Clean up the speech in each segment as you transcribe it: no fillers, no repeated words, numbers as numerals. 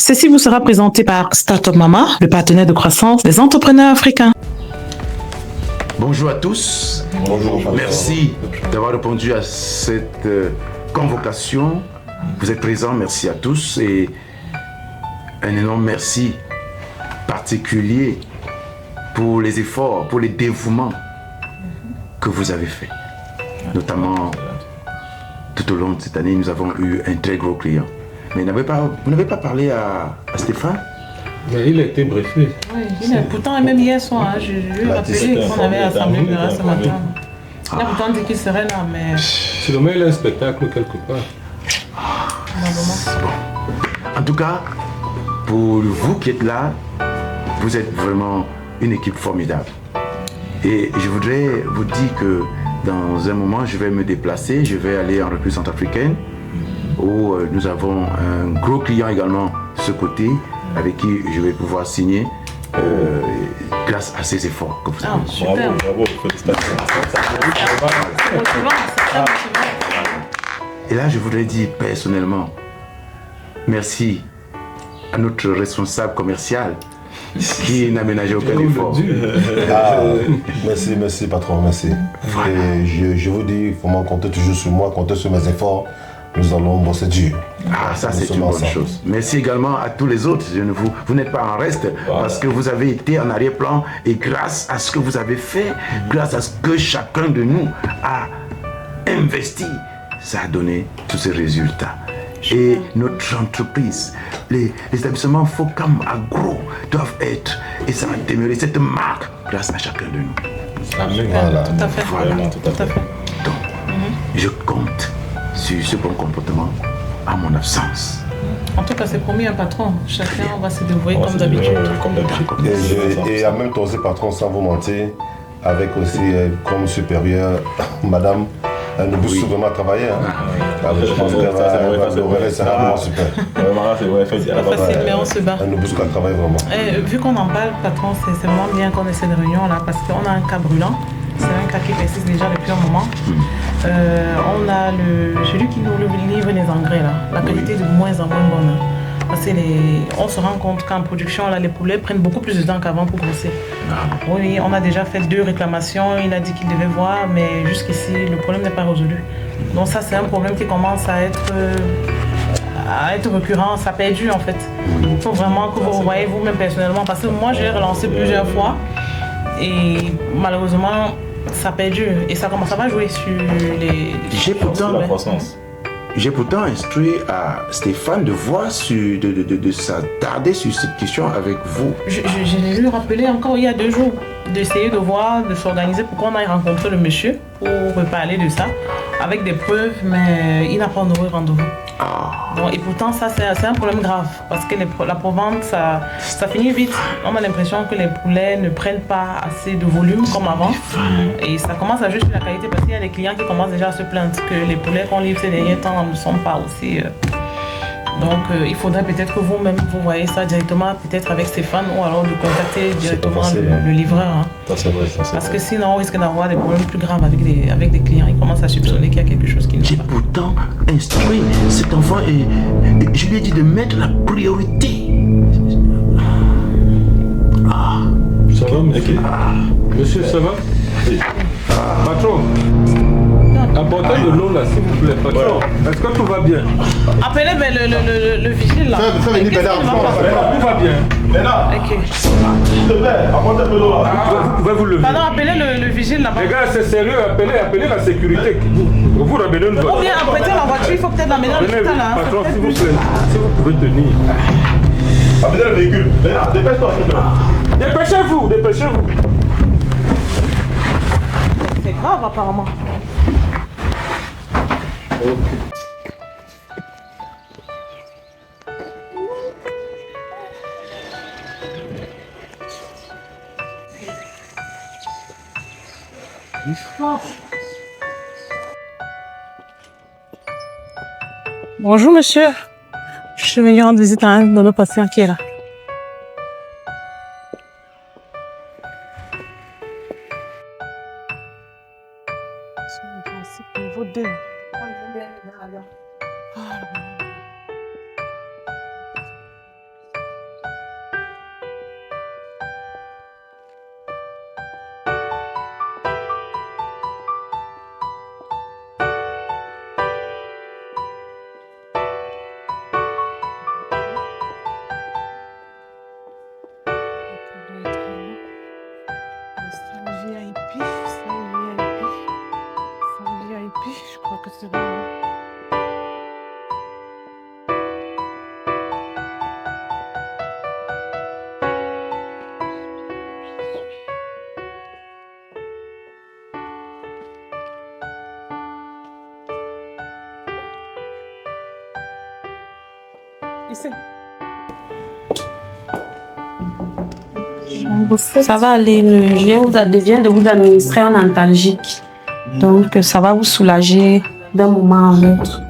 Ceci vous sera présenté par Startup Mama, le partenaire de croissance des entrepreneurs africains. Bonjour à tous. Bonjour. Merci d'avoir répondu à cette convocation. Vous êtes présents, merci à tous. Et un énorme merci particulier pour les efforts, pour les dévouements que vous avez faits. Notamment, tout au long de cette année, nous avons eu un très gros client. Mais vous n'avez pas parlé à Stéphane? Mais il a été briefé. Oui, pourtant, même hier soir, je lui ai rappelé qu'on avait assemblé le ce matin. Il a pourtant dit qu'il serait là, mais... Sûrement, il a un spectacle quelque part. Bon. En tout cas, pour vous qui êtes là, vous êtes vraiment une équipe formidable. Et je voudrais vous dire que dans un moment, je vais me déplacer, je vais aller en République centrafricaine où nous avons un gros client également de ce côté avec qui je vais pouvoir signer grâce à ces efforts que vous avez. Super. Bravo, félicitations. Et là, je voudrais dire personnellement, merci à notre responsable commercial qui n'a ménagé aucun effort. Merci patron, merci. Et je vous dis, vraiment comptez toujours sur moi, comptez sur mes efforts. Nous allons bosser dur. Ah, ça c'est une bonne chose. Merci également à tous les autres. Vous n'êtes pas en reste parce que vous avez été en arrière-plan et grâce à ce que vous avez fait, grâce à ce que chacun de nous a investi, ça a donné tous ces résultats. Et notre entreprise, les établissements Focam Agro doivent être, et ça va demeurer cette marque grâce à chacun de nous. Amen. Voilà. Tout à fait. Voilà. Tout à fait. Donc, je compte sur ce bon comportement à mon absence. En tout cas, c'est promis un patron. Chacun va se dévouer comme d'habitude. Et en même temps aussi patron, sans vous mentir, avec aussi comme supérieur, madame, elle nous booste vraiment à travailler. Je pense qu'elle va ça vraiment super. C'est pas facile, mais on se bat. Elle nous booste à travailler vraiment. Vu qu'on en parle, patron, c'est vraiment bien qu'on ait cette réunion-là parce qu'on a un cas brûlant. C'est un cas qui persiste déjà depuis un moment. On a celui qui nous livre les engrais, là. La qualité est de moins en moins bonne. Parce que on se rend compte qu'en production, là, les poulets prennent beaucoup plus de temps qu'avant pour grossir. Oui, on a déjà fait 2 réclamations. Il a dit qu'il devait voir, mais jusqu'ici, le problème n'est pas résolu. Donc ça, c'est un problème qui commence à être récurrent. Ça perdure, en fait. Il faut vraiment que vous voyez vous-même personnellement. Parce que moi, j'ai relancé plusieurs fois. Et malheureusement, ça perdure. Et ça commence à jouer sur les... J'ai pourtant instruit à Stéphane de voir, de s'attarder sur cette question avec vous. Je l'ai lui rappelé encore il y a 2 jours, d'essayer de voir, de s'organiser pour qu'on aille rencontrer le monsieur pour reparler de ça, avec des preuves, mais il n'a pas honoré rendez-vous. Bon, et pourtant, ça c'est un problème grave, parce que la provente, ça finit vite. On a l'impression que les poulets ne prennent pas assez de volume comme avant. Et ça commence à jouer sur la qualité, parce qu'il y a des clients qui commencent déjà à se plaindre que les poulets qu'on livre ces derniers temps ne sont pas aussi... Donc il faudrait peut-être que vous-même vous voyez ça directement, peut-être avec Stéphane, ou alors de contacter directement le livreur. Ça, c'est vrai, parce que sinon on risque d'avoir des problèmes plus graves avec des clients. Ils commencent à soupçonner qu'il y a quelque chose qui ne va pas. J'ai pourtant instruit cet enfant et je lui ai dit de mettre la priorité. Ça va, monsieur? Monsieur, ça va? Patron, apportez de l'eau là, s'il vous plaît, patron. Est-ce que tout va bien? Appelez le vigile là. Fais venir Bénard. Tout va bien. Ok. S'il te plaît, apportez un peu d'eau là. Vous pouvez vous lever. Pardon, appelez le vigile là-bas. Les gars, c'est sérieux, appelez la sécurité. Vous ramenez une voiture. Ou bien apprêtez la voiture, il faut peut-être l'amener à Venez, l'hôpital là. patron, s'il vous plaît, si vous pouvez tenir. Appelez le véhicule. Dépêche-toi, s'il te plaît. Dépêchez-vous. C'est grave apparemment. Bonjour monsieur, je suis venue rendre visite à un de nos patients qui est là. Niveau 2. Ici. Ça va aller. Je viens de vous administrer un antalgique. Donc, ça va vous soulager d'un moment à l'autre.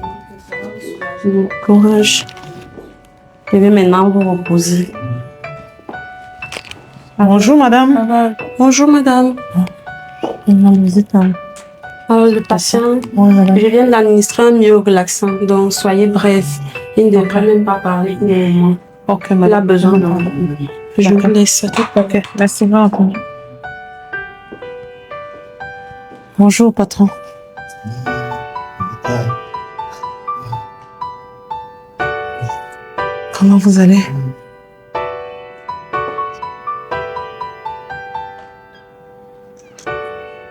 Courage. Je vais maintenant vous reposer. Bonjour, madame. Bonjour, madame. Alors, le patient, je viens d'administrer un mieux relaxant. Donc, soyez bref. Il ne devrait même pas parler pour le moment. Ok, Il a besoin de vous. Je vous laisse. Ok, merci beaucoup. Bonjour, patron. Comment vous allez?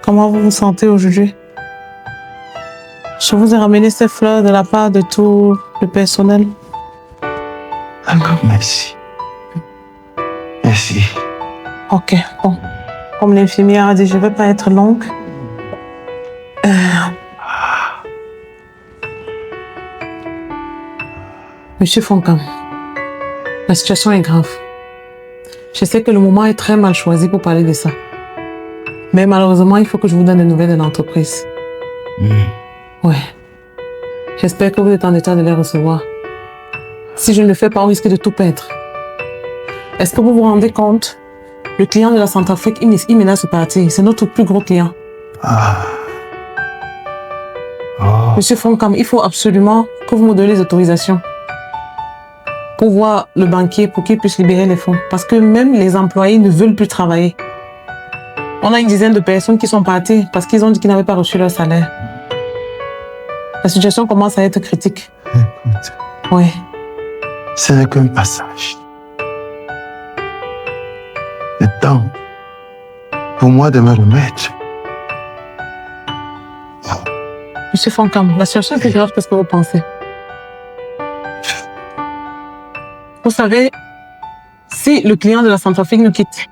Comment vous vous sentez aujourd'hui? Je vous ai ramené ces fleurs de la part de tout le personnel. Encore merci. Merci. Ok, bon. Comme l'infirmière a dit, je ne vais pas être longue. Monsieur Foncam, la situation est grave. Je sais que le moment est très mal choisi pour parler de ça. Mais malheureusement, il faut que je vous donne des nouvelles de l'entreprise. Ouais. J'espère que vous êtes en état de les recevoir. Si je ne le fais pas, on risque de tout perdre. Est-ce que vous vous rendez compte? Le client de la Centrafrique, il menace de partir. C'est notre plus gros client. Monsieur Foncam, il faut absolument que vous me donnez les autorisations pour voir le banquier pour qu'il puisse libérer les fonds. Parce que même les employés ne veulent plus travailler. On a une dizaine de personnes qui sont parties parce qu'ils ont dit qu'ils n'avaient pas reçu leur salaire. La situation commence à être critique. Écoute, Oui. ce n'est qu'un passage. Le temps pour moi de me remettre. Monsieur Foncam, la situation est plus grave que ce que vous pensez. Vous savez, si le client de la Centrafrique nous quitte,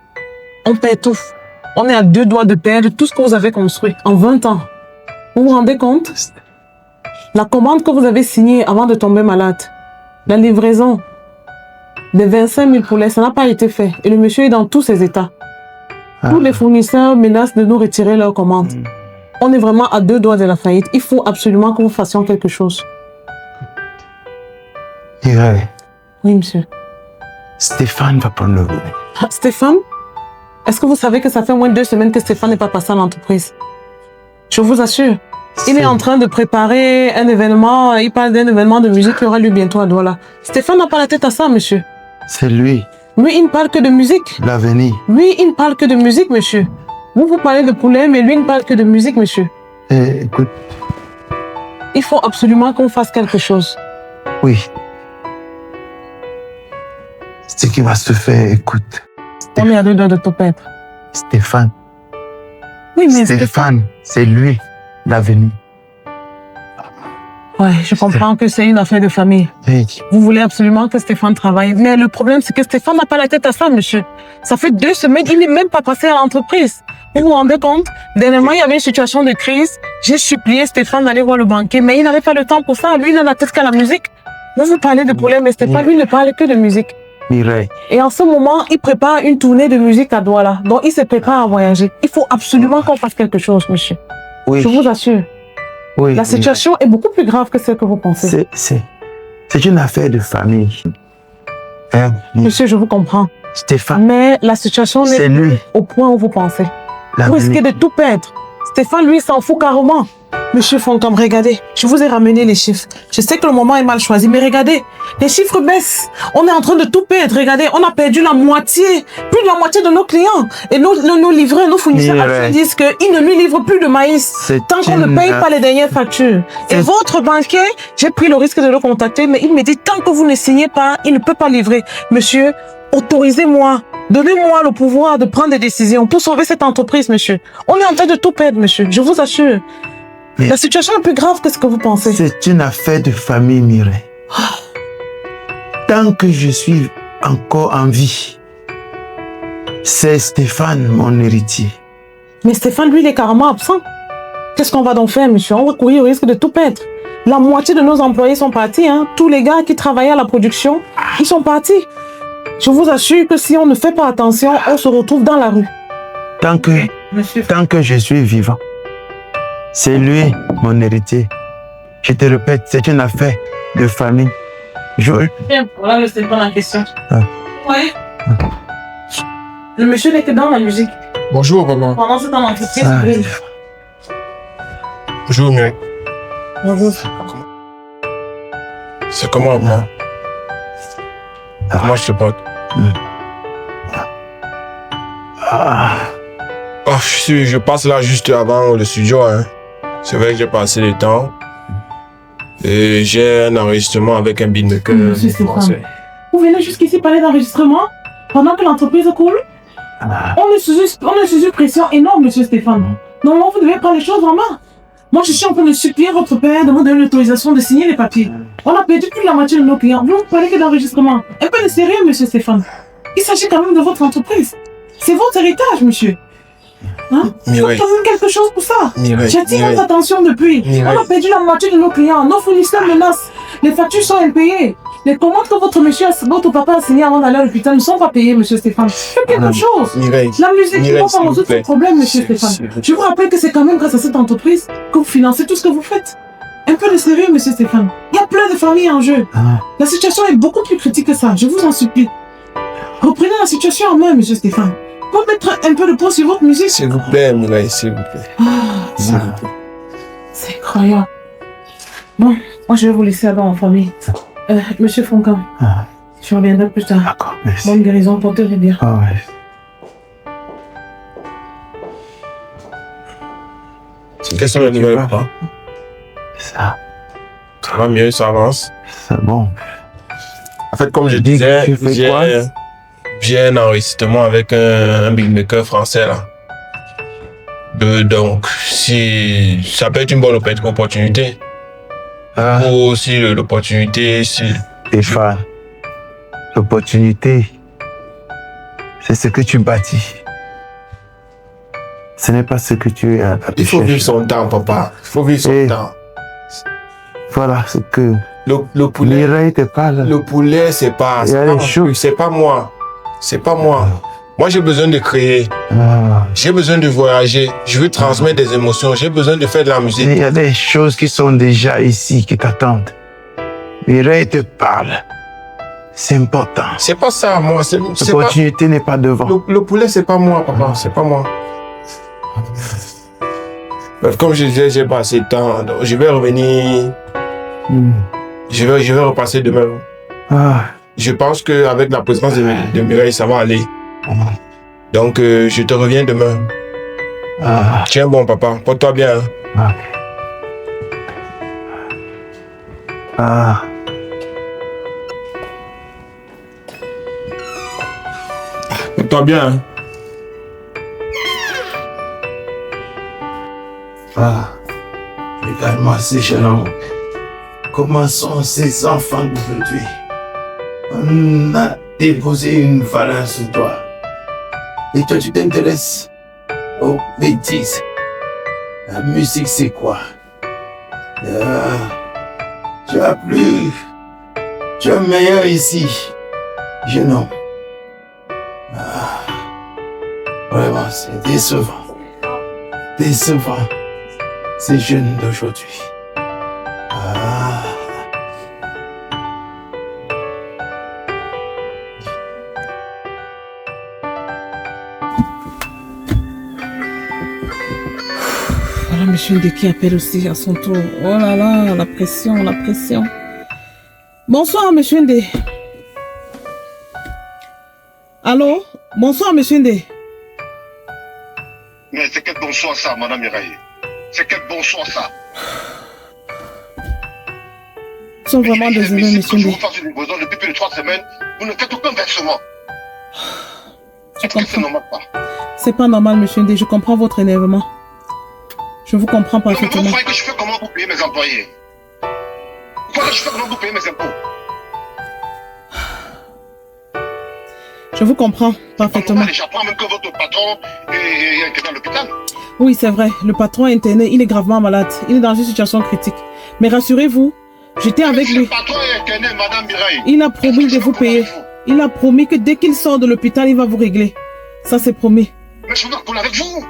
on perd tout. On est à 2 doigts de perdre tout ce que vous avez construit en 20 ans. Vous vous rendez compte? La commande que vous avez signée avant de tomber malade, la livraison des 25 000 poulets, ça n'a pas été fait. Et le monsieur est dans tous ses états. Tous les fournisseurs menacent de nous retirer leurs commandes. On est vraiment à 2 doigts de la faillite. Il faut absolument que vous fassions quelque chose. Mireille, Oui, monsieur. Stéphane va prendre le relais. Stéphane? Est-ce que vous savez que ça fait au moins 2 semaines que Stéphane n'est pas passé à l'entreprise? Je vous assure. Il est en train de préparer un événement. Il parle d'un événement de musique qui aura lieu bientôt à Douala. Stéphane n'a pas la tête à ça, monsieur. C'est lui, Lui, il ne parle que de musique. l'avenir. Lui, il ne parle que de musique, monsieur. Vous parlez de poulet, mais lui il ne parle que de musique, monsieur. Écoute, Il faut absolument qu'on fasse quelque chose. oui. Ce qui va se faire, écoute. On est à 2 doigts de tout perdre. Stéphane. Oui, mais Stéphane, c'est lui, l'avenir. Ouais, je comprends que c'est une affaire de famille. Hey, Vous voulez absolument que Stéphane travaille. Mais le problème, c'est que Stéphane n'a pas la tête à ça, monsieur. Ça fait 2 semaines, il n'est même pas passé à l'entreprise. Vous vous rendez compte? Dernièrement, il y avait une situation de crise. J'ai supplié Stéphane d'aller voir le banquier, mais il n'avait pas le temps pour ça. Lui, il n'a la tête qu'à la musique. Vous parlez de problème, mais Stéphane, lui, ne parle que de musique. Mireille, Et en ce moment, il prépare une tournée de musique à Douala. Donc, il se prépare à voyager. Il faut absolument qu'on fasse quelque chose, monsieur. oui. Je vous assure. Oui, La situation est beaucoup plus grave que ce que vous pensez. c'est une affaire de famille. Hein, Monsieur, je vous comprends. Stéphane, Mais la situation c'est n'est lui, plus au point où vous pensez. Vous l'avenir. risquez de tout perdre. Stéphane, lui, s'en fout carrément. Monsieur Foncam, regardez, je vous ai ramené les chiffres. Je sais que le moment est mal choisi, mais regardez, les chiffres baissent. On est en train de tout perdre. Regardez, on a perdu la moitié, plus de la moitié de nos clients. Et nos livreurs, nos fournisseurs actuels disent qu'ils ne lui livrent plus de maïs tant qu'on ne paye pas les dernières factures. Et votre banquier, j'ai pris le risque de le contacter, mais il me dit tant que vous ne signez pas, il ne peut pas livrer. Monsieur, autorisez-moi. Donnez-moi le pouvoir de prendre des décisions pour sauver cette entreprise, monsieur. On est en train de tout perdre, monsieur. Je vous assure. Mais la situation est plus grave que ce que vous pensez. c'est une affaire de famille, Mireille. Tant que je suis encore en vie, c'est Stéphane, mon héritier. Mais Stéphane, lui, il est carrément absent. Qu'est-ce qu'on va donc faire, monsieur? On va courir au risque de tout perdre. La moitié de nos employés sont partis. Hein. Tous les gars qui travaillaient à la production, ils sont partis. Je vous assure que si on ne fait pas attention, on se retrouve dans la rue. Tant que je suis vivant, c'est lui mon héritier. Je te répète, c'est une affaire de famille. Bien, voilà le Stéphane en question. Ah. Oui. Le monsieur n'était dans la musique. Bonjour, maman. Pendant ce temps, l'entreprise brûle. Bonjour, Mireille. Bonjour. C'est comment, maman? Comment je te porte? Oh, je passe là juste avant le studio. Hein. C'est vrai que j'ai passé le temps. Et j'ai un enregistrement avec un beatmaker Monsieur Stéphane, français. vous venez jusqu'ici parler d'enregistrement pendant que l'entreprise coule? On est sous une pression énorme, monsieur Stéphane. Normalement, vous devez prendre les choses en main. Moi, je suis en train de supplier votre père de vous donner l'autorisation de signer les papiers. On a perdu plus de la moitié de nos clients. Vous ne parlez que d'enregistrement. Un peu de sérieux, monsieur Stéphane. Il s'agit quand même de votre entreprise. C'est votre héritage, monsieur. Hein? Mireille. Vous faites quelque chose pour ça. Mireille. J'attire votre attention depuis. Mireille. On a perdu la moitié de nos clients. Nos fournisseurs menacent. Les factures sont impayées. Les commandes que votre papa a signées avant d'aller à l'hôpital ne sont pas payées, monsieur Stéphane. Faites quelque chose. Mireille. La musique ne va pas s'il vous résoudre ce plaît. problème, monsieur Stéphane. Je vous rappelle que c'est quand même grâce à cette entreprise que vous financez tout ce que vous faites. Un peu de sérieux, monsieur Stéphane. Il y a plein de familles en jeu. La situation est beaucoup plus critique que ça, je vous en supplie. Reprenez la situation en main, monsieur Stéphane. Pour mettre un peu de pause sur votre musique. S'il vous plaît, Mireille, s'il vous plaît. S'il vous plaît. C'est incroyable. Bon, moi je vais vous laisser aller en famille. Monsieur Foncan, je reviendrai plus tard. D'accord, merci. Bonne guérison, portez-vous bien. Ah ouais. Quelles sont les nouvelles, papa? Ça, Ça va mieux, ça avance. c'est bon. En fait, comme je Dis, disais, tu fais quoi? j'ai un enregistrement avec un beatmaker français là. Donc, si ça peut être une bonne opportunité. Ou aussi l'opportunité, si Stéphane, l'opportunité, c'est ce que tu bâtis. Ce n'est pas ce que tu as. il faut vivre son temps, papa. Il faut vivre son temps. Voilà ce que Le poulet, Mireille te parle. le poulet, c'est pas moi. C'est pas moi. Moi, j'ai besoin de créer. J'ai besoin de voyager. Je veux transmettre des émotions. J'ai besoin de faire de la musique. Il y a des choses qui sont déjà ici, qui t'attendent. Mireille te parle. C'est important. C'est pas ça, moi. L'opportunité n'est pas devant. Le poulet, c'est pas moi, papa. C'est pas moi. Comme je disais, j'ai passé le temps. Donc je vais revenir. Je vais repasser demain. Je pense qu'avec la présence de Mireille, ça va aller. Donc, je te reviens demain. Tiens bon, papa. Porte-toi bien. Porte-toi bien. Regarde-moi ces jeunes hommes. Comment sont ces enfants d'aujourd'hui? On a déposé une valeur sur toi. Et toi, tu t'intéresses aux bêtises. La musique, c'est quoi? Tu as plus... Tu es meilleur ici, jeune homme. Vraiment, c'est décevant. Décevant. Ces jeunes d'aujourd'hui. Voilà, monsieur Ndé qui appelle aussi à son tour. Oh là là, la pression, la pression. Bonsoir, monsieur Ndé. Allô? Bonsoir, monsieur Ndé. Mais c'est quel bonsoir ça, madame Mireille? C'est quel bonsoir ça? Nous sommes vraiment désolés, monsieur Je vous Ndé. fasse une livraison depuis plus de 3 semaines. Vous ne faites aucun versement. Je Est-ce que c'est comprends. normal pas? C'est pas normal, monsieur Ndé. Je comprends votre énervement. Je vous comprends Donc, vous parfaitement. croyez que je fais comment pour payer mes employés? Vous croyez que je fais comment pour payer mes impôts? Je vous comprends parfaitement. J'apprends même que votre patron est dans l'hôpital. Oui, c'est vrai. Le patron est interné, il est gravement malade. Il est dans une situation critique. Mais rassurez-vous, j'étais avec lui. Le patron est interné, Madame Mireille. Il a promis de vous payer. Il a promis que dès qu'il sort de l'hôpital, il va vous régler. Ça, c'est promis. Mais je veux pas couler avec vous.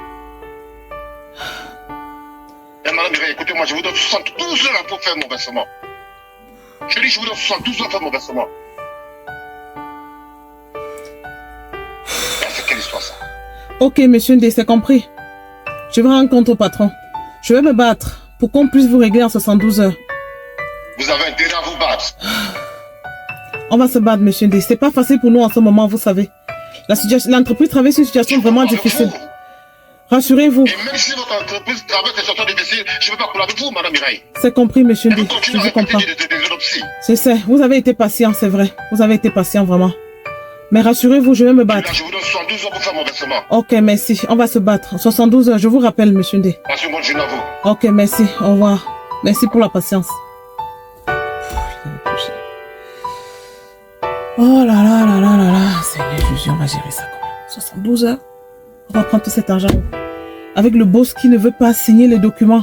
Et Madame Mireille, écoutez-moi, je vous donne 72 heures pour faire mon versement. Je dis, je vous donne 72 heures pour faire mon versement. C'est quelle histoire, ça? Ok, monsieur Ndé, c'est compris. Je vais rencontrer le patron. Je vais me battre pour qu'on puisse vous régler en 72 heures. Vous avez intérêt à vous battre. On va se battre, monsieur Ndé. C'est pas facile pour nous en ce moment, vous savez. L'entreprise traverse une situation vraiment difficile. Rassurez-vous. Et même si votre entreprise traverse des situations difficiles, je ne veux pas couler avec vous, Madame Mireille. C'est compris, monsieur Ndé. Je vous comprends. Je sais, vous avez été patient, c'est vrai. Vous avez été patient, vraiment. Mais rassurez-vous, je vais me battre. Là, je vous donne 72 heures pour faire mon versement. Ok, merci. On va se battre. 72 heures, je vous rappelle, monsieur Ndé. Passez une bonne journée à vous. Ok, merci. Au revoir. Merci pour la patience. Oh là là là là là là. Seigneur Jésus, on va gérer ça comment? 72 heures. On va prendre tout cet argent. Avec le boss qui ne veut pas signer les documents.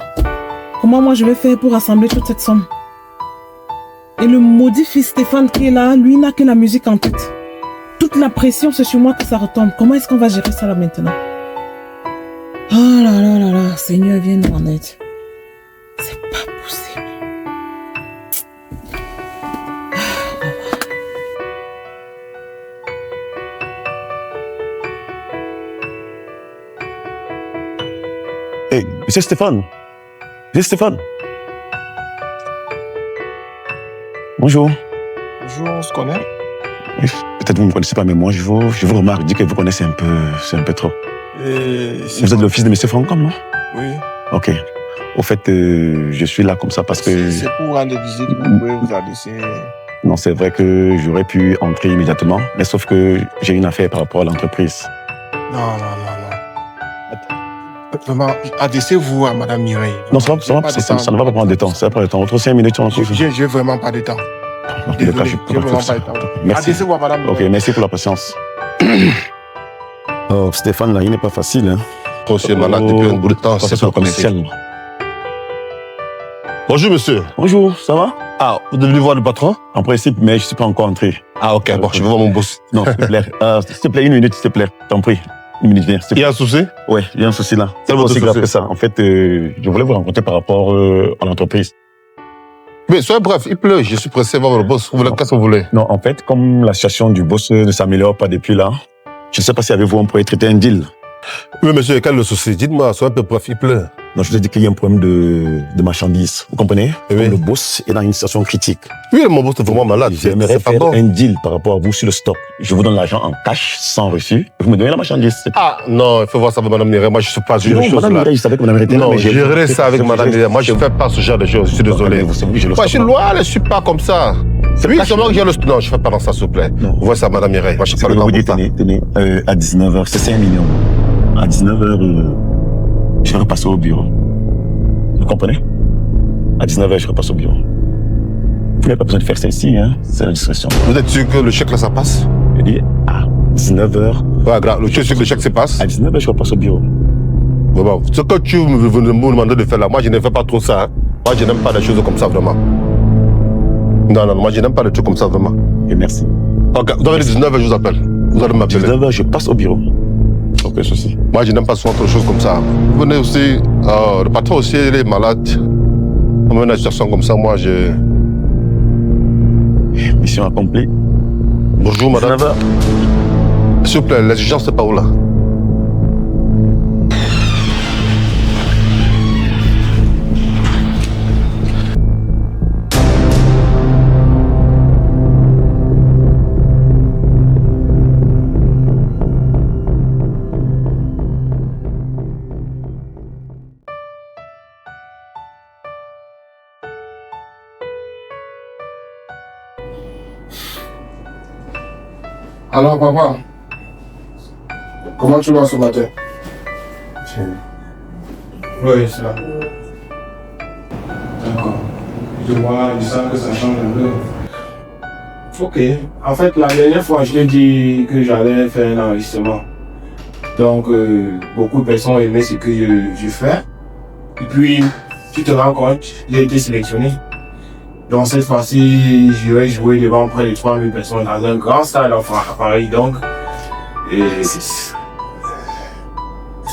Comment moi je vais faire pour rassembler toute cette somme? Et le maudit fils Stéphane qui est là, lui n'a que la musique en tête. Toute la pression, c'est sur moi que ça retombe. Comment est-ce qu'on va gérer ça là maintenant? Oh là là là là. Seigneur, viens nous en aide. C'est pas possible. Hey, monsieur Stéphane. Monsieur Stéphane. Bonjour. Bonjour, on se connaît? Peut-être vous ne me connaissez pas, mais moi, je vous remarque, je dis que vous connaissez un peu, c'est un peu trop. Vous êtes le fils de monsieur Francom, non? Oui. Ok. Au fait, je suis là comme ça parce que... C'est pour rendre visite, vous pouvez vous adresser... Non, c'est vrai que j'aurais pu entrer immédiatement, mais sauf que j'ai une affaire par rapport à l'entreprise. Non. Vraiment, adressez-vous à Madame Mireille. Non, ça ne va pas prendre de temps. Ça va prendre de temps. Entre 5 minutes, on trouve. Je n'ai vraiment pas de temps. Désolé, je peux pas faire ça. Merci. Adressez-vous à Madame Mireille. Ok, merci pour la patience. Oh, Stéphane, là, il n'est pas facile. Hein. Monsieur malade depuis un bout de temps, c'est pas commercial. Bonjour, monsieur. Bonjour, ça va? Ah, vous devez voir le patron? En principe, mais je ne suis pas encore entré. Ah, ok, bon, je vais voir mon boss. Non, s'il te plaît. S'il te plaît, une minute, s'il te plaît. T'en prie. Une minute, viens. Il y a un souci? Oui, il y a un souci là. C'est pas aussi grave que ça. En fait, je voulais vous rencontrer par rapport à l'entreprise. Mais soyez bref, il pleut, je suis pressé de voir le boss. Qu'est-ce que vous voulez? Non, en fait, comme la situation du boss ne s'améliore pas depuis là, je ne sais pas si avec vous on pourrait traiter un deal. Oui, monsieur, quel est le souci? Dites-moi, soyez un peu bref, il pleut. Non, je vous ai dit qu'il y a un problème de marchandises. Vous comprenez? Oui. Comme le boss est dans une situation critique. Oui, mon boss est vraiment malade. J'aimerais faire un deal par rapport à vous sur le stock. Je vous donne l'argent en cash, sans reçu. Vous me donnez la marchandise. Ah, non, il faut voir ça avec Madame Mireille. Moi, je ne suis pas ce genre de choses. Madame Mireille, je savais que Madame Mireille était là. Non, je gérerai ça avec Madame Mireille. Moi, je ne fais pas ce genre de choses. Je suis désolé. Moi, je suis loin, je ne suis pas comme ça. Oui, seulement que j'ai le... Non, je ne fais pas dans ça, s'il vous plaît. Vous voyez ça, Madame Mireille. Moi, je ne sais pas vous dites, tenez, à 19h, c'est 5 millions. À 19h, je vais repasser au bureau. Vous comprenez? À 19h, je repasse au bureau. Vous n'avez pas besoin de faire ça ici, hein? C'est la discrétion. Vous êtes sûr que le chèque là, ça passe? Je dis, à 19h. Ouais, grave. Le chèque se passe? À 19h, je repasse au bureau. Bon, ce que tu me demandes de faire là, moi, je ne fais pas trop ça. Hein. Moi, je n'aime pas les choses comme ça, vraiment. Non, moi, je n'aime pas les trucs comme ça, vraiment. Et merci. Ok, vous avez les 19h, je vous appelle. Vous allez m'appeler. 19h, je passe au bureau. Aucun souci. Moi, je n'aime pas souvent trop de choses comme ça. Vous venez aussi, le patron aussi, il est malade. On me met dans une situation comme ça, moi, je... Mission accomplie. Bonjour, madame. S'il vous plaît, l'exigence, c'est pas où, là? Alors, papa, comment tu vas ce matin? Oui, ça. D'accord. Je vois, je sens que ça change un peu. Ok. En fait, la dernière fois, je t'ai dit que j'allais faire un enregistrement. Donc, beaucoup de personnes aimaient ce que je fais. Et puis, tu te rends compte, j'ai été sélectionné. Donc, cette fois-ci, je vais jouer devant près de 3000 personnes dans un grand stade à Paris. Donc,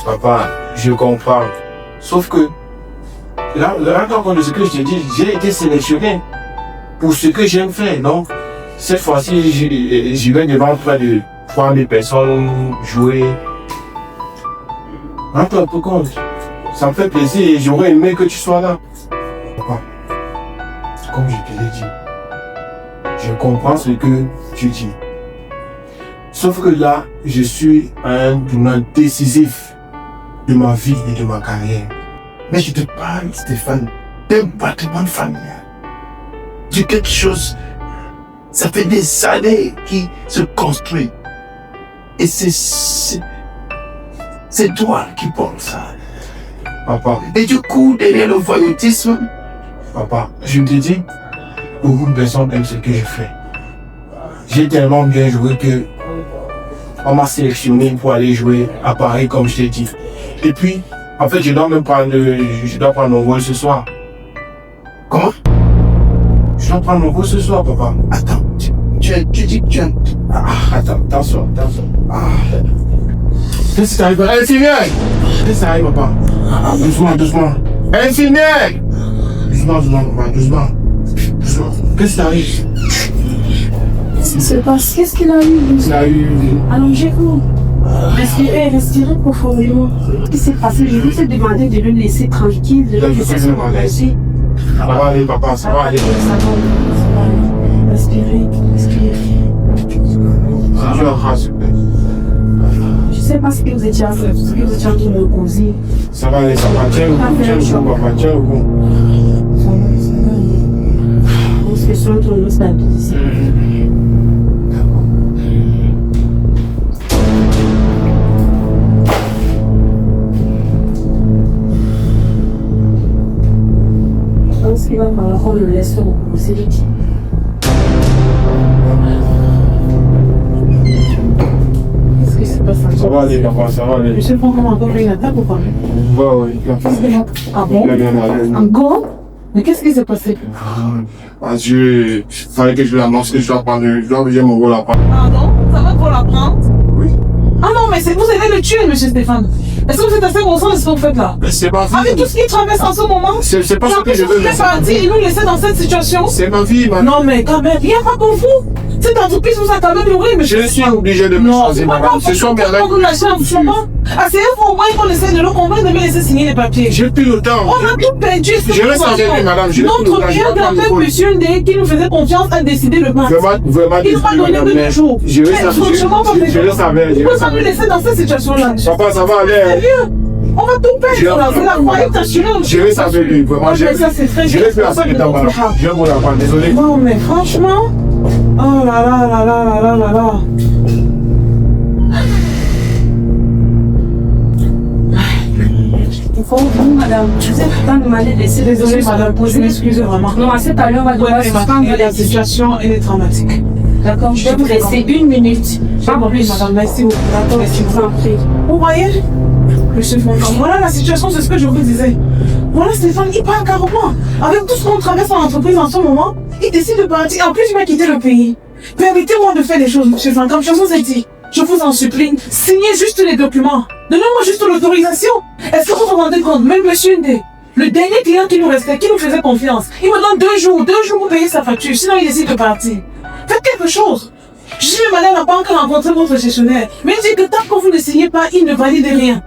papa, je comprends. Sauf que, là, rends compte de ce que je t'ai dit, j'ai été sélectionné pour ce que j'aime faire. Donc, cette fois-ci, je vais devant près de 3000 personnes jouer. Rends-toi un peu compte. Ça me fait plaisir et j'aurais aimé que tu sois là. Papa, comme je te l'ai dit, je comprends ce que tu dis. Sauf que là, je suis à un tournant décisif de ma vie et de ma carrière. Mais je te parle, Stéphane, d'un patrimoine familial. De quelque chose, ça fait des années qui se construit. Et c'est toi qui penses ça. Papa. Et du coup, derrière le voyoutisme, papa, je te dis, beaucoup de personnes aiment ce que je fais. J'ai tellement bien joué que on m'a sélectionné pour aller jouer à Paris, comme je t'ai dit. Et puis, en fait, je dois prendre mon vol ce soir. Comment? Je dois prendre mon vol ce soir, papa. Attends, tu dis que tu as... attends, attention. Qu'est-ce qui t'arrive? Infirmière! Qu'est-ce qui t'arrive, papa? Doucement. Infirmière! Doucement, papa, doucement. Qu'est-ce qui t'arrive? Qu'est-ce qui se passe? Qu'est-ce qu'il a eu? Il a eu... Allongez-vous. Respirez profondément. Qu'est-ce qui s'est passé? Je vous ai demandé de le laisser tranquille, de le laisser se reposer. Ça va aller, papa, ça va aller. Ça va aller. Respirez. Je sais pas ce que vous étiez en train de me poser. Ça va aller, ça va. Tiens le coup, papa, tiens le coup. Ça va aller. On se fait sur le stabiliser. Je pense qu'il va falloir qu'on le laisse se reposer. Ça va aller, papa, ça va aller. Monsieur prend comment encore une attaque ou pas? Oui. Ah bon? Encore? Mais qu'est-ce qui s'est passé? Il fallait que je l'annonce, que je dois j'ai mon rôle à prendre. Pardon? Ça va pour la prendre? Oui. Ah non, mais vous allez le tuer, monsieur Stéphane. Est-ce que vous êtes assez conscient de ce que vous faites là? Mais c'est ma vie. Avec tout ce qui traverse en ce moment? C'est pas ce que je veux. Vous êtes parti et nous laisser dans cette situation? C'est ma vie, madame. Non, mais quand même, il n'y a pas pour vous. Cette entreprise vous a quand même nourri, monsieur. Je suis obligé de me changer, madame. Ce sont mes règles. Vous lâchez en ce moment. Asseyez-vous au moins qu'on essaie de le convaincre de me laisser signer les papiers. J'ai plus le temps. On a tout perdu. Je reste avec lui, madame. Notre bien grand-père, monsieur Ndé, qui nous faisait confiance, a décidé le match. Vraiment, il m'a donné 2 jours. Je reste avec lui. Vous pouvez me laisser dans cette situation-là. Papa, ça va aller. On va tout perdre. C'est la faillite assurée. Je reste avec lui. Vraiment, je reste plus assez de temps, madame. Je vais vous la prendre. Désolé. Non, mais franchement. Oh là là. Il faut vous, madame. Je vous ai pourtant demandé de laisser les Désolée, madame, je m'excuse vraiment. Non, à cette allure, on va devoir suspendre la situation, elle est dramatique. D'accord, je vais vous laisser 1 minute. Pas plus, madame, merci beaucoup. D'accord, merci vous en prie. Vous voyez, monsieur Foncan, voilà la situation, c'est ce que je vous disais. Voilà Stéphane, il parle carrément. Avec tout ce qu'on traverse en entreprise en ce moment, il décide de partir. En plus, il va quitter le pays. Permettez-moi de faire les choses, monsieur Foncan, comme je vous ai dit. Je vous en supplie, signez juste les documents. Donnez-moi juste l'autorisation. Est-ce que vous vous rendez compte, même monsieur Ndé, le dernier client qui nous restait, qui nous faisait confiance, il me donne 2 jours pour payer sa facture, sinon il décide de partir. Faites quelque chose. Je suis même allée à la banque rencontrer votre gestionnaire, mais il dit que tant que vous ne signez pas, il ne valide rien.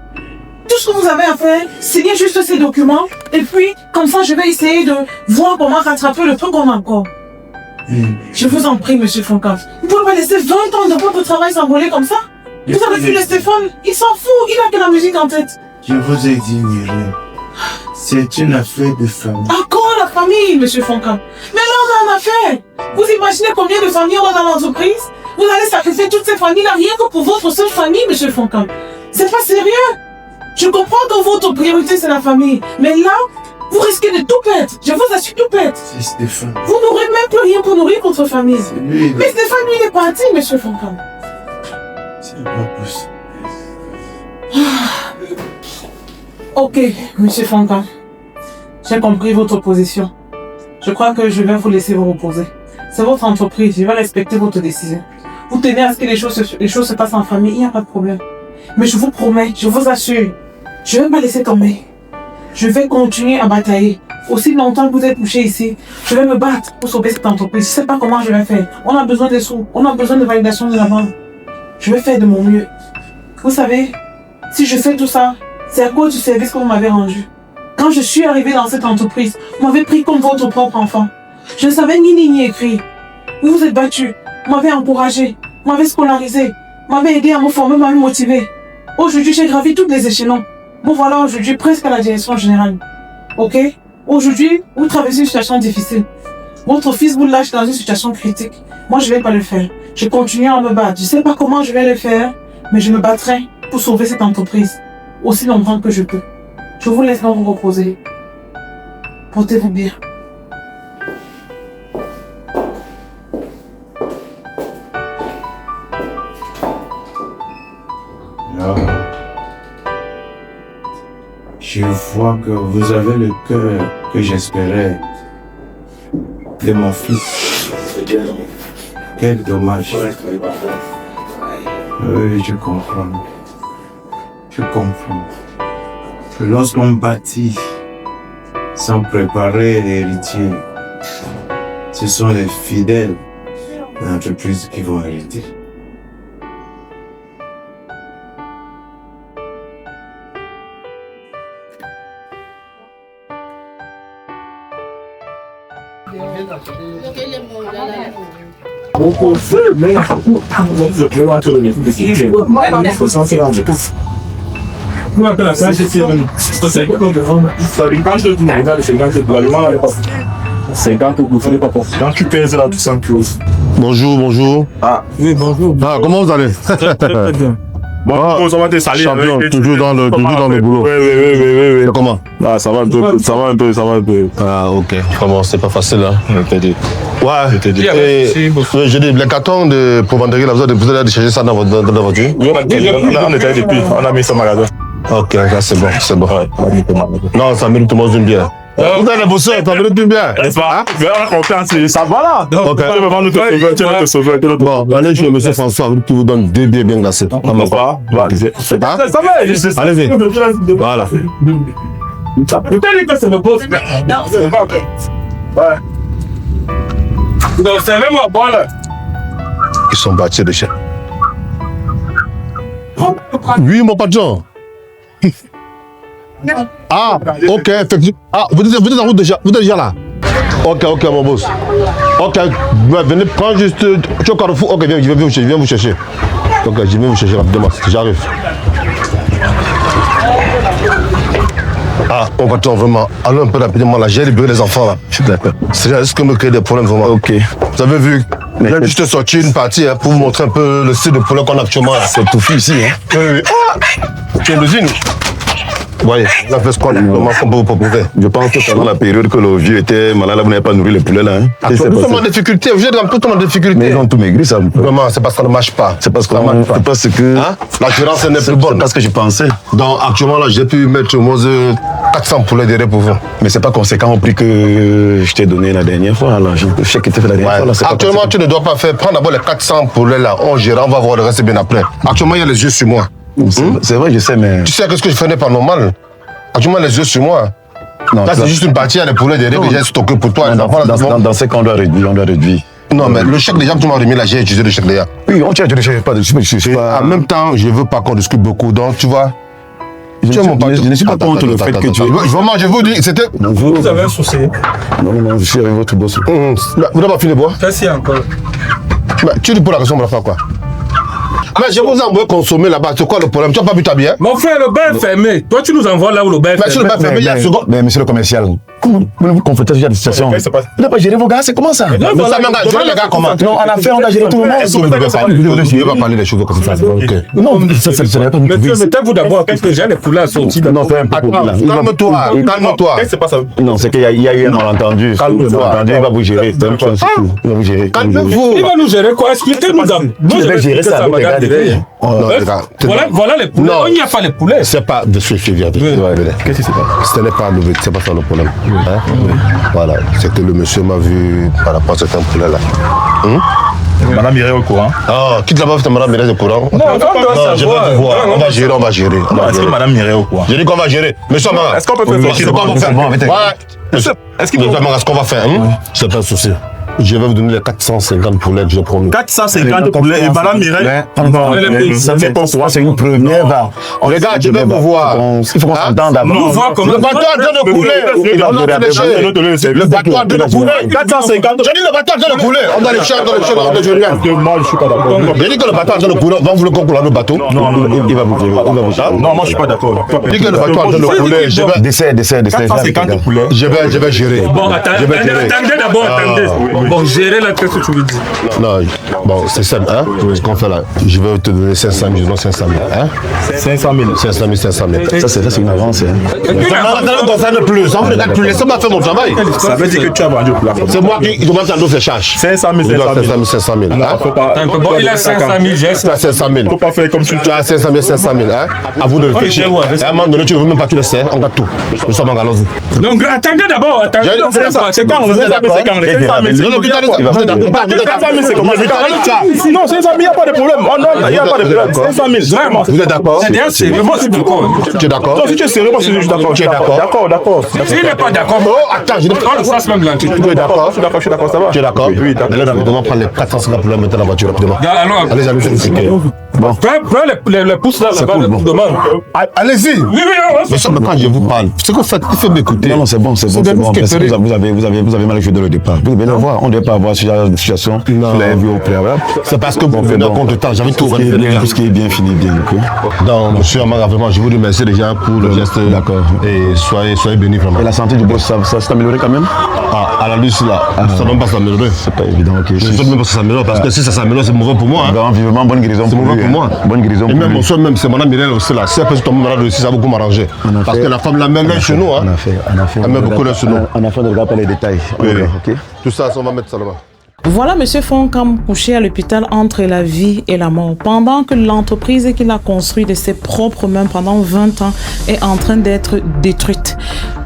Tout ce que vous avez à faire, signez juste ces documents, et puis, comme ça, je vais essayer de voir comment rattraper le truc qu'on a encore. Je vous en prie, monsieur Foncan. Vous pouvez pas laisser 20 ans de votre travail s'envoler comme ça? Vous avez vu le Stéphane? Il s'en fout, il a que la musique en tête. Je vous ai dit, Myriam, c'est une affaire de famille. Encore la famille, monsieur Foncan. Mais là, on a une affaire. Vous imaginez combien de familles on a dans l'entreprise? Vous allez sacrifier toutes ces familles-là rien que pour votre seule famille, monsieur Foncan. C'est pas sérieux. Je comprends que votre priorité, c'est la famille. Mais là, vous risquez de tout perdre. Je vous assure, tout perdre. C'est Stéphane. Vous n'aurez même plus rien pour nourrir votre famille. Mais Stéphane, lui, il est parti, monsieur Foncan. C'est pas possible. Ok, monsieur Fanka. J'ai compris votre position. Je crois que je vais vous laisser vous reposer. C'est votre entreprise, je vais respecter votre décision. Vous tenez à ce que les choses se passent en famille, il n'y a pas de problème. Mais je vous promets, je vous assure, je ne vais pas laisser tomber. Je vais continuer à batailler. Aussi longtemps que vous êtes couché ici, je vais me battre pour sauver cette entreprise. Je ne sais pas comment je vais faire. On a besoin de sous, on a besoin de validation de la banque. Je vais faire de mon mieux. Vous savez, si je fais tout ça, c'est à cause du service que vous m'avez rendu. Quand je suis arrivée dans cette entreprise, vous m'avez pris comme votre propre enfant. Je ne savais ni lire ni écrire. Vous vous êtes battu, vous m'avez encouragé, vous m'avez scolarisé, vous m'avez aidé à me former, vous m'avez motivé. Aujourd'hui, j'ai gravi tous les échelons. Bon voilà, aujourd'hui, presque à la direction générale. Ok? Aujourd'hui, vous traversez une situation difficile. Votre fils vous lâche dans une situation critique. Moi, je ne vais pas le faire. Je continue à me battre. Je ne sais pas comment je vais le faire, mais je me battrai pour sauver cette entreprise aussi longtemps que je peux. Je vous laisse donc vous reposer. Portez-vous bien. Là, je vois que vous avez le cœur que j'espérais de mon fils. Quel dommage. Oui, je comprends. Je comprends. Que lorsqu'on bâtit sans préparer l'héritier, ce sont les fidèles de l'entreprise qui vont hériter. Bonjour, bonjour. Ah, oui, bonjour. Ah, comment vous allez? Très bien. Bon, on va te saluer. Champion, toujours dans le boulot. Oui. Comment? Ah, ça va un peu. Ah, ok. Comment? C'est pas facile, hein? Je t'ai dit. Ouais. J'ai dit, les cartons de provenderie, vous allez chercher ça dans votre voiture? Oui, on était depuis. On a mis ça au magasin. Ok, là, c'est bon. Ouais, on a mis ça au magasin. Non, ça mérite tout le monde une bière. Vous avez bossé, ça mérite une bière. N'est-ce pas? On a confiance, ça va là. Ok. Tu vas te sauver. Bon, allez chez monsieur François, qui vous donne 2 bières bien glacées. N'est-ce pas? Ça va, allez-y. Voilà. Je t'ai dit que c'est le boss. Non, c'est pas ok. Ouais. Donc, servez-moi, bon là. Ils sont bâtis de chien. Oui, mon patron. Ah, ok, effectivement. Ah, vous êtes en route déjà. Vous êtes déjà là. Ok, mon boss. Ok, venez prendre juste. Tu es au carrefour. Ok, viens, je viens vous chercher. Ok, je viens vous chercher rapidement. J'arrive. Ah, on va vraiment. Allons un peu rapidement là. J'ai libéré les enfants là. Je suis d'accord. C'est juste que me créer des problèmes vraiment. Ok. Vous avez vu? J'ai juste sorti une partie pour vous montrer un peu le style de poulet qu'on a actuellement. C'est tout fait ici. Hein. Oui. Ah, tu es l'usine. Vous voyez, la fait ce qu'on a. Comment on peut vous proposer? Je pense que pendant la période que le vieux était malade, là, vous n'avez pas nourri les poulets là. Hein. Nous sommes en difficulté, vous êtes tout en difficulté. Mais ils ont tout maigri, ça. Vraiment, c'est parce que ça ne marche pas. C'est parce que hein? La gérance n'est plus bonne. C'est parce que je pensais. Donc actuellement là, j'ai pu mettre au moins 400 poulets derrière pour vous. Mais c'est pas conséquent au prix que je t'ai donné la dernière fois, l'argent. Le chèque était fait la dernière fois. Là, actuellement, tu ne dois pas faire. Prends d'abord les 400 poulets là, on gère, on va voir le reste bien après. Actuellement, il y a les yeux sur moi. C'est vrai, je sais, mais. Tu sais que ce que je fais n'est pas normal. Actuellement, les yeux sur moi. Non, là, c'est juste une partie, il y a les poulets derrière que j'ai stocké pour toi. Dans ce qu'on doit réduire, Non, mais le chèque déjà que tu m'as remis là, j'ai utilisé le chèque déjà. Oui, on tient, je ne sais pas. En même temps, je ne veux pas qu'on discute beaucoup, donc tu vois. Je ne suis pas contre le fait que tu... Vraiment, je vous dis, c'était... Vous avez un souci? Non, je suis avec votre boss. Vous n'avez pas fini de boire? Qu'est-ce encore? Tu dis pour la question, on va faire quoi? Mais je vous envoie consommer là-bas, c'est quoi le problème? Tu n'as pas bu ta bière? Mon frère, le bain est fermé. Toi, tu nous envoies là où le bain est fermé. Mais sur le bain fermé, il y a une seconde. Mais monsieur le commercial, comment vous confrontez ce genre de situation? Vous n'avez pas géré vos gars, c'est comment ça? Mais ça, gérer les gars comment? Non, en affaire, on a géré tout le monde. Est-ce que vous ne pouvez pas parler des choses comme ça? Non, ça n'est pas nous. Mettez-vous d'abord, parce que j'ai les poulets à sortir. Non, c'est un peu calme-toi. Qu'est-ce qui se passe? Non, c'est qu'il y a eu un malentendu. Il va vous gérer. Il va vous gérer. Calmez-vous. Il va nous gérer quoi? Expliquez-nous. Vous devez gérer ça avec les gars. Voilà les poulets. Il n'y a pas les poulets. C'est pas de ce que viens. Qu'est-ce qui se passe? Ce n'est pas nouveau, c'est pas ça le problème. Voilà, c'est que le monsieur m'a vu par rapport à certains poulets là. Madame Mireille au courant. Ah, quitte là-bas, Madame Mireille au courant. Non, je vais voir. On va gérer. Est-ce que Madame Mireille au courant? J'ai dit qu'on va gérer. Monsieur Amara. Est-ce qu'on peut faire ce qu'on va faire? Est-ce qu'il faut ce qu'on va faire? C'est pas un souci. Je vais vous donner les 450 poulets que j'ai promis. 450 poulets et Madame Mireille. Ça fait pourquoi c'est une première. Les gars, je vais vous voir. Il faut qu'on s'entende d'abord. Le bateau a donné le poulet. Le bateau a donné le poulet. 450. J'ai dit le bateau a donné le poulet. On va les chercher dans le champ de Julien. Moi, je suis pas d'accord. J'ai dit que le bateau a donné le poulet. Vous voulez qu'on coule le bateau? Non, il va vous dire. Non, moi, je suis pas d'accord. J'ai dit que le bateau a donné le poulet. Décès. 450 poulets. Je vais gérer. Bon, attendez d'abord, attendez. Bon, gérer la tête, tu veux dire. Non, bon, c'est simple, hein? Ce qu'on fait là, je vais te donner 500 000, je donne 500 000, hein? 500 000. 500 000. Ça, c'est une avance, hein? Ça ne concerne plus. Ça me regarde plus. Laissez-moi faire mon travail. Ça veut dire que tu as vendu pour la C'est moi qui commence à nous faire charge. 500 000. 500 000. Bon, il a 500 000, j'ai 500 000. Faut pas faire comme tu as 500 000, hein? À vous de le faire. À un moment donné, tu ne veux même pas tout laisser. On garde tout. Nous sommes en galons. Donc, attendez d'abord. C'est quand on vous a fait 500 000. Non, 500 000, il n'y a pas de problème. Il n'y a pas de problème. 500 000. Vraiment. Vous êtes d'accord? C'est-à-dire, c'est vraiment d'accord. Tu es d'accord? Si tu es sérieux, moi je suis d'accord. Tu es d'accord? D'accord. S'il n'est pas d'accord, attends, je ne pas le sens même là. Tu es d'accord? Je suis d'accord, ça va. Tu es d'accord? Oui, d'accord. Allez, rapidement, prendre les 450 poules, mettez la voiture rapidement. Alors, allez, bon. Prends les pouces là-bas, je vous demande. Allez-y. Oui. Mais ça, quand je vous parle, ce que vous faites, il faut m'écouter. Non, c'est bon. Parce que vous avez mal joué dès le départ. Vous devez le voir. On ne devait pas avoir ce genre de situation. Vous l'avez vu au préalable. C'est parce que vous venez en contre temps. J'avais tout. Tout ce qui est bien fini, bien. Donc, monsieur Amara, vraiment, je vous remercie déjà pour le geste. D'accord. Et soyez bénis vraiment. Et la santé du boss, ça s'est amélioré quand même? À la luce là, ça ne va pas s'améliorer. C'est pas évident, ok. Je ne sais même pas si ça s'améliore parce que si ça s'améliore, c'est mauvais pour moi. Vivement, bonne guérison. C'est mauvais pour moi. Bonne guérison. Et même mon soeur, même c'est Madame Mireille aussi là. Si elle peut tomber malade aussi, ça va beaucoup m'arranger. Parce que la femme la met chez nous. On a fait. Elle met beaucoup chez nous. On a fait, on ne regarde pas les détails. Ok. Tout ça, on va mettre ça là-bas. Voilà M. Fonkam couché à l'hôpital entre la vie et la mort. Pendant que l'entreprise qu'il a construite de ses propres mains pendant 20 ans est en train d'être détruite.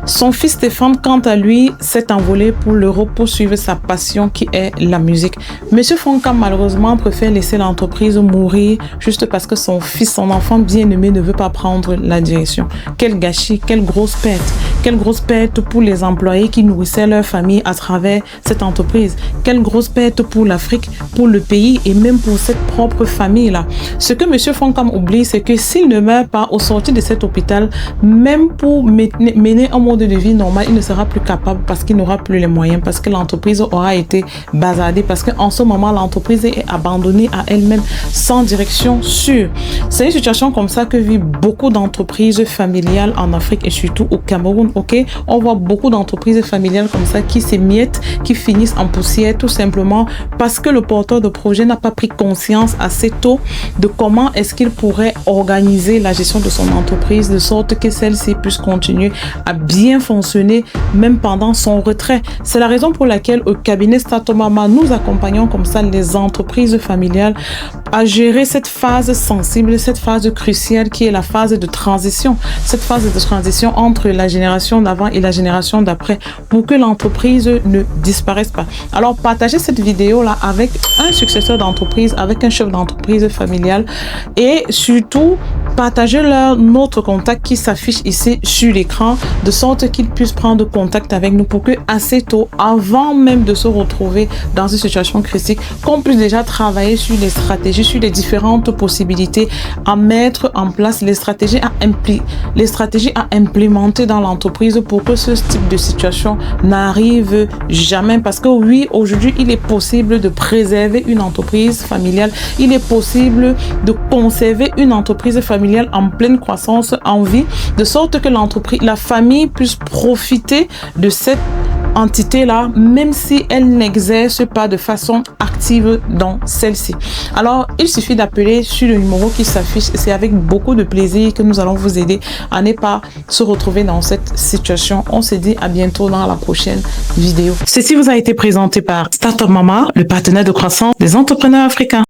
Son fils Stéphane, quant à lui, s'est envolé pour l'Europe pour suivre sa passion qui est la musique. M. Fonkam, malheureusement, préfère laisser l'entreprise mourir juste parce que son fils, son enfant bien-aimé, ne veut pas prendre la direction. Quel gâchis, quelle grosse perte. Quelle grosse perte pour les employés qui nourrissaient leur famille à travers cette entreprise. Quelle grosse perte pour l'Afrique, pour le pays et même pour cette propre famille-là. Ce que M. Fonkam oublie, c'est que s'il ne meurt pas au sortir de cet hôpital, même pour mener un mode de vie normal, il ne sera plus capable parce qu'il n'aura plus les moyens, parce que l'entreprise aura été bazardée, parce qu'en ce moment, l'entreprise est abandonnée à elle-même, sans direction sûre. C'est une situation comme ça que vivent beaucoup d'entreprises familiales en Afrique et surtout au Cameroun, ok? On voit beaucoup d'entreprises familiales comme ça qui s'émiettent, qui finissent en poussière tout simplement parce que le porteur de projet n'a pas pris conscience assez tôt de comment est-ce qu'il pourrait organiser la gestion de son entreprise de sorte que celle-ci puisse continuer à bien fonctionner même pendant son retrait. C'est la raison pour laquelle au cabinet Statomama, nous accompagnons comme ça les entreprises familiales à gérer cette phase sensible, cette phase cruciale qui est la phase de transition. Cette phase de transition entre la génération d'avant et la génération d'après pour que l'entreprise ne disparaisse pas. Alors, partagez cette vidéo-là avec un successeur d'entreprise, avec un chef d'entreprise familiale et surtout, partagez-leur notre contact qui s'affiche ici sur l'écran de sorte qu'ils puissent prendre contact avec nous pour que assez tôt, avant même de se retrouver dans une situation critique, qu'on puisse déjà travailler sur les stratégies, sur les différentes possibilités à mettre en place, les stratégies à implémenter dans l'entreprise pour que ce type de situation n'arrive jamais. Parce que oui, aujourd'hui, il est possible de préserver une entreprise familiale, il est possible de conserver une entreprise familiale en pleine croissance, en vie, de sorte que l'entreprise, la famille puisse profiter de cette entité-là, même si elle n'exerce pas de façon active dans celle-ci. Alors, il suffit d'appeler sur le numéro qui s'affiche. C'est avec beaucoup de plaisir que nous allons vous aider à ne pas se retrouver dans cette situation. On se dit à bientôt dans la prochaine vidéo. Ceci vous a été présenté par Startup Mama, le partenaire de croissance des entrepreneurs africains.